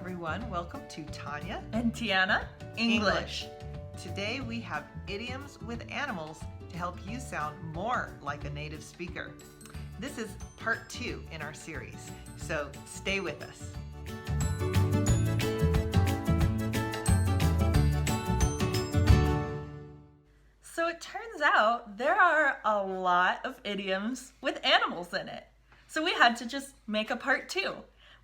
everyone. Welcome to Tianna and Tianna English. Today we have idioms with animals to help you sound more like a native speaker. This is part 2 in our series, so stay with us. So it turns out there are a lot of idioms with animals in it. So we had to just make a part 2.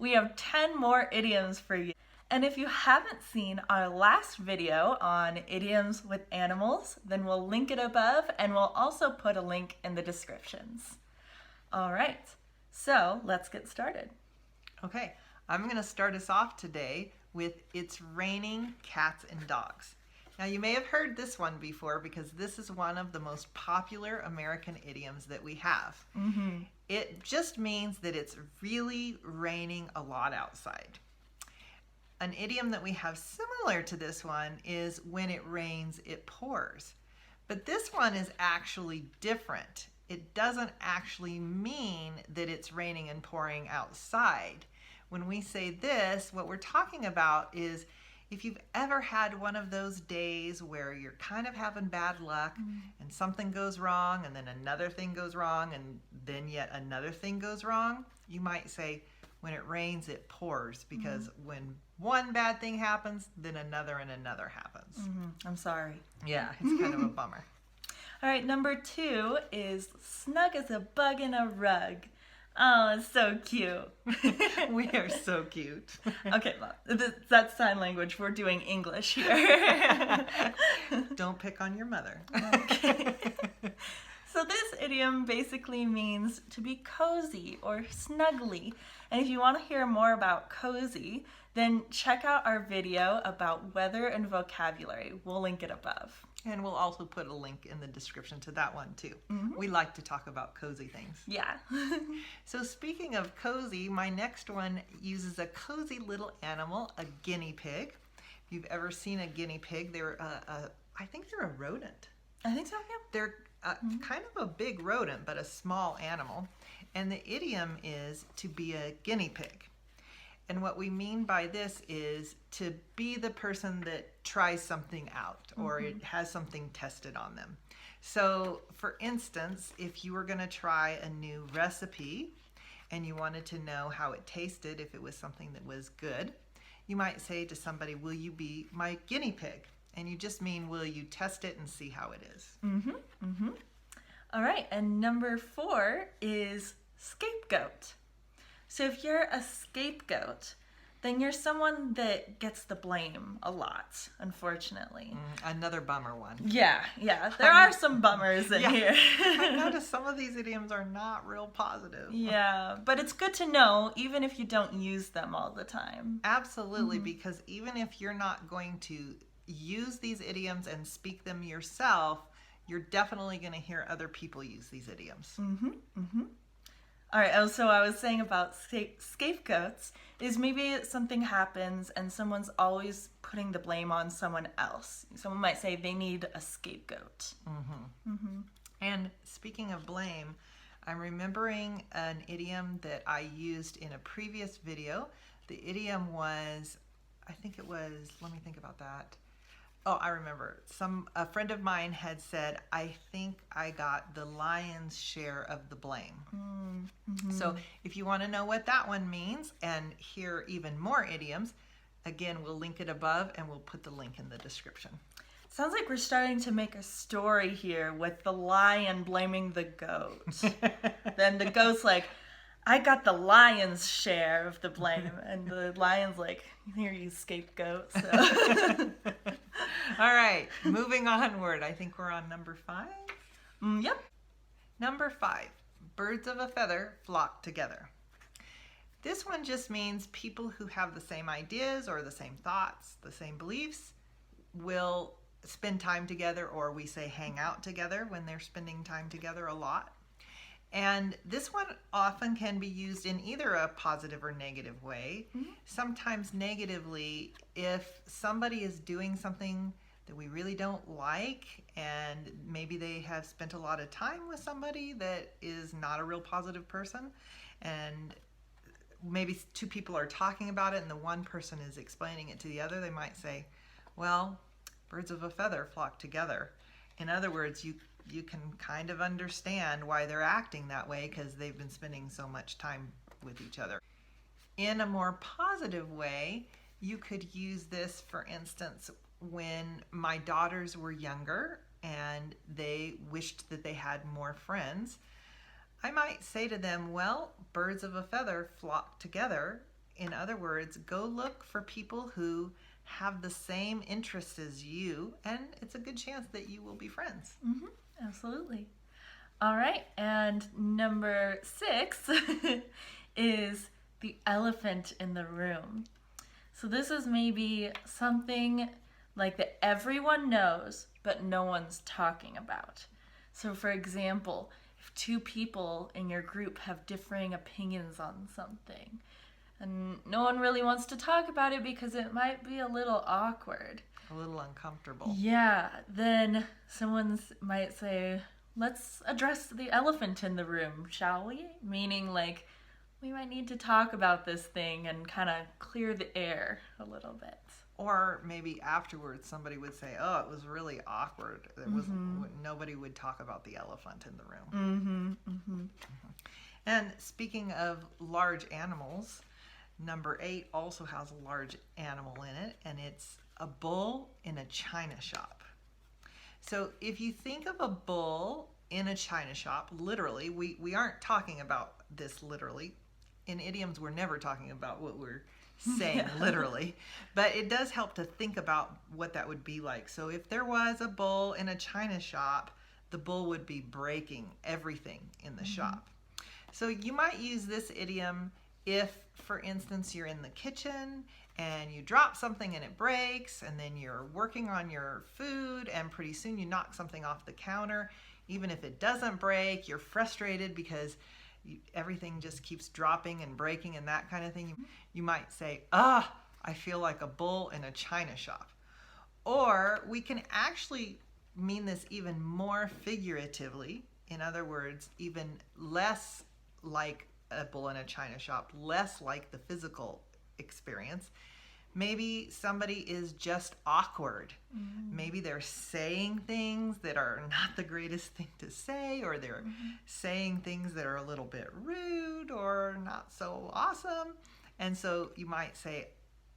We have 10 more idioms for you. And if you haven't seen our last video on idioms with animals, then we'll link it above and we'll also put a link in the descriptions. All right, so let's get started. Okay, I'm going to start us off today with "It's raining cats and dogs." Now you may have heard this one before because this is one of the most popular American idioms that we have. Mm-hmm. It just means that it's really raining a lot outside. An idiom that we have similar to this one is "when it rains, it pours." But this one is actually different. It doesn't actually mean that it's raining and pouring outside. When we say this, what we're talking about is if you've ever had one of those days where you're kind of having bad luck and something goes wrong and then another thing goes wrong and then yet another thing goes wrong, you might say, when it rains, it pours, because when one bad thing happens, then another and another happens. I'm sorry. Yeah, it's kind of a bummer. All right, number 2 is "snug as a bug in a rug." Oh, it's so cute. We are so cute. Okay, well, that's sign language. We're doing English here. Don't pick on your mother. Okay. So this idiom basically means to be cozy or snuggly. And if you want to hear more about cozy, then check out our video about weather and vocabulary. We'll link it above. And we'll also put a link in the description to that one too. We like to talk about cozy things. Yeah. So speaking of cozy, my next one uses a cozy little animal, a guinea pig. If you've ever seen a guinea pig, they're I think they're a rodent. I think so, yeah. They're kind of a big rodent, but a small animal. And the idiom is to be a guinea pig. And what we mean by this is to be the person that tries something out or it has something tested on them. So for instance, if you were going to try a new recipe and you wanted to know how it tasted, if it was something that was good, you might say to somebody, "Will you be my guinea pig?" And you just mean, will you test it and see how it is? All right, and number 4 is scapegoat. So if you're a scapegoat, then you're someone that gets the blame a lot, unfortunately. Another bummer one. Yeah, there are some bummers in here. I noticed some of these idioms are not real positive. Yeah, but it's good to know even if you don't use them all the time. Absolutely, because even if you're not going to use these idioms and speak them yourself, you're definitely going to hear other people use these idioms. All right, so I was saying about scapegoats is maybe something happens and someone's always putting the blame on someone else. Someone might say they need a scapegoat. And speaking of blame, I'm remembering an idiom that I used in a previous video. The idiom was, I think it was, let me think about that. Oh, I remember. A friend of mine had said, "I think I got the lion's share of the blame." So if you want to know what that one means and hear even more idioms, again, we'll link it above and we'll put the link in the description. Sounds like we're starting to make a story here with the lion blaming the goat. Then the goat's like, "I got the lion's share of the blame." And the lion's like, "Here, you scapegoat." So. All right, moving onward. I think we're on number 5. Yep. Number 5, birds of a feather flock together. This one just means people who have the same ideas or the same thoughts, the same beliefs, will spend time together, or we say hang out together when they're spending time together a lot. And this one often can be used in either a positive or negative way. Sometimes negatively, if somebody is doing something that we really don't like and maybe they have spent a lot of time with somebody that is not a real positive person, and maybe two people are talking about it and the one person is explaining it to the other, they might say, well, birds of a feather flock together. In other words, you can kind of understand why they're acting that way because they've been spending so much time with each other. In a more positive way, you could use this, for instance, when my daughters were younger and they wished that they had more friends. I might say to them, well, birds of a feather flock together. In other words, go look for people who have the same interests as you, and it's a good chance that you will be friends. Absolutely. All right, and number 6 is the elephant in the room. So this is maybe something like that everyone knows, but no one's talking about. So for example, if two people in your group have differing opinions on something, and no one really wants to talk about it because it might be a little awkward. A little uncomfortable. Yeah, then someone might say, let's address the elephant in the room, shall we? Meaning like, we might need to talk about this thing and kind of clear the air a little bit. Or maybe afterwards somebody would say, oh, it was really awkward. Nobody would talk about the elephant in the room. And speaking of large animals, number 8 also has a large animal in it, and it's a bull in a china shop. So if you think of a bull in a china shop, literally, we aren't talking about this literally. In idioms, we're never talking about what we're saying literally, but it does help to think about what that would be like. So if there was a bull in a china shop, the bull would be breaking everything in the shop. So you might use this idiom if, for instance, you're in the kitchen and you drop something and it breaks, and then you're working on your food and pretty soon you knock something off the counter. Even if it doesn't break, you're frustrated because everything just keeps dropping and breaking and that kind of thing. You might say, I feel like a bull in a china shop. Or we can actually mean this even more figuratively. In other words, even less like a bull in a china shop, less like the physical experience. Maybe somebody is just awkward. Maybe they're saying things that are not the greatest thing to say, or they're saying things that are a little bit rude or not so awesome. And so you might say,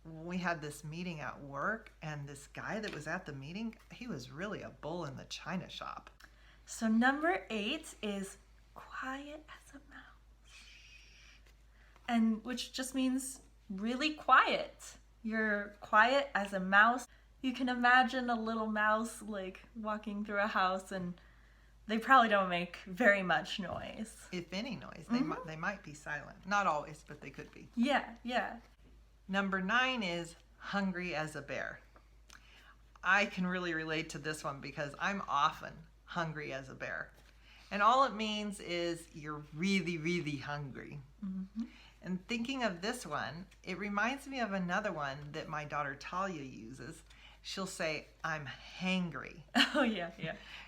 we had this meeting at work, and this guy that was at the meeting, he was really a bull in the china shop. So number 8 is quiet as a mouse, and which just means really quiet. You're quiet as a mouse. You can imagine a little mouse like walking through a house, and they probably don't make very much noise. If any noise, they might be silent. Not always, but they could be. Yeah. Number 9 is hungry as a bear. I can really relate to this one because I'm often hungry as a bear. And all it means is you're really, really hungry. And thinking of this one, it reminds me of another one that my daughter Talia uses. She'll say, I'm hangry. Oh, yeah.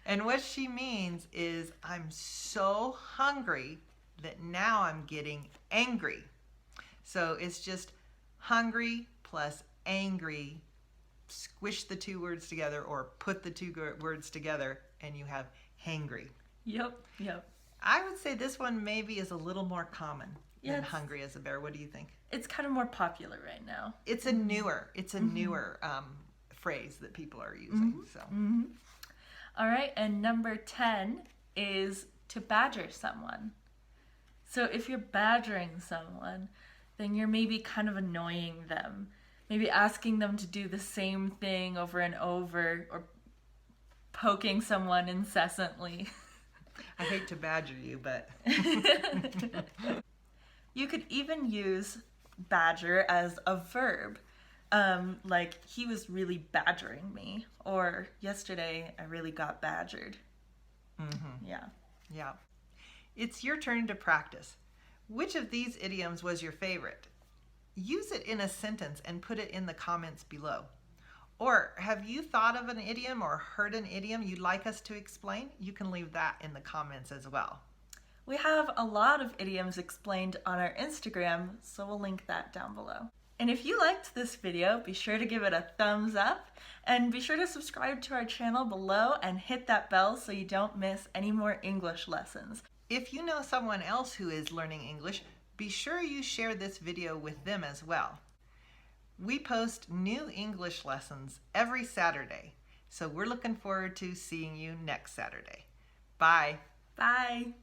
And what she means is I'm so hungry that now I'm getting angry. So it's just hungry plus angry. Squish the two words together or put the two words together and you have hangry. Yep. I would say this one maybe is a little more common than hungry as a bear. What do you think? It's kind of more popular right now. It's a newer phrase that people are using. All right, and number 10 is to badger someone. So if you're badgering someone, then you're maybe kind of annoying them. Maybe asking them to do the same thing over and over, or poking someone incessantly. I hate to badger you, but... You could even use badger as a verb. Like, he was really badgering me. Or, yesterday, I really got badgered. Yeah. It's your turn to practice. Which of these idioms was your favorite? Use it in a sentence and put it in the comments below. Or have you thought of an idiom or heard an idiom you'd like us to explain? You can leave that in the comments as well. We have a lot of idioms explained on our Instagram, so we'll link that down below. And if you liked this video, be sure to give it a thumbs up and be sure to subscribe to our channel below and hit that bell so you don't miss any more English lessons. If you know someone else who is learning English, be sure you share this video with them as well. We post new English lessons every Saturday, so we're looking forward to seeing you next Saturday. Bye. Bye.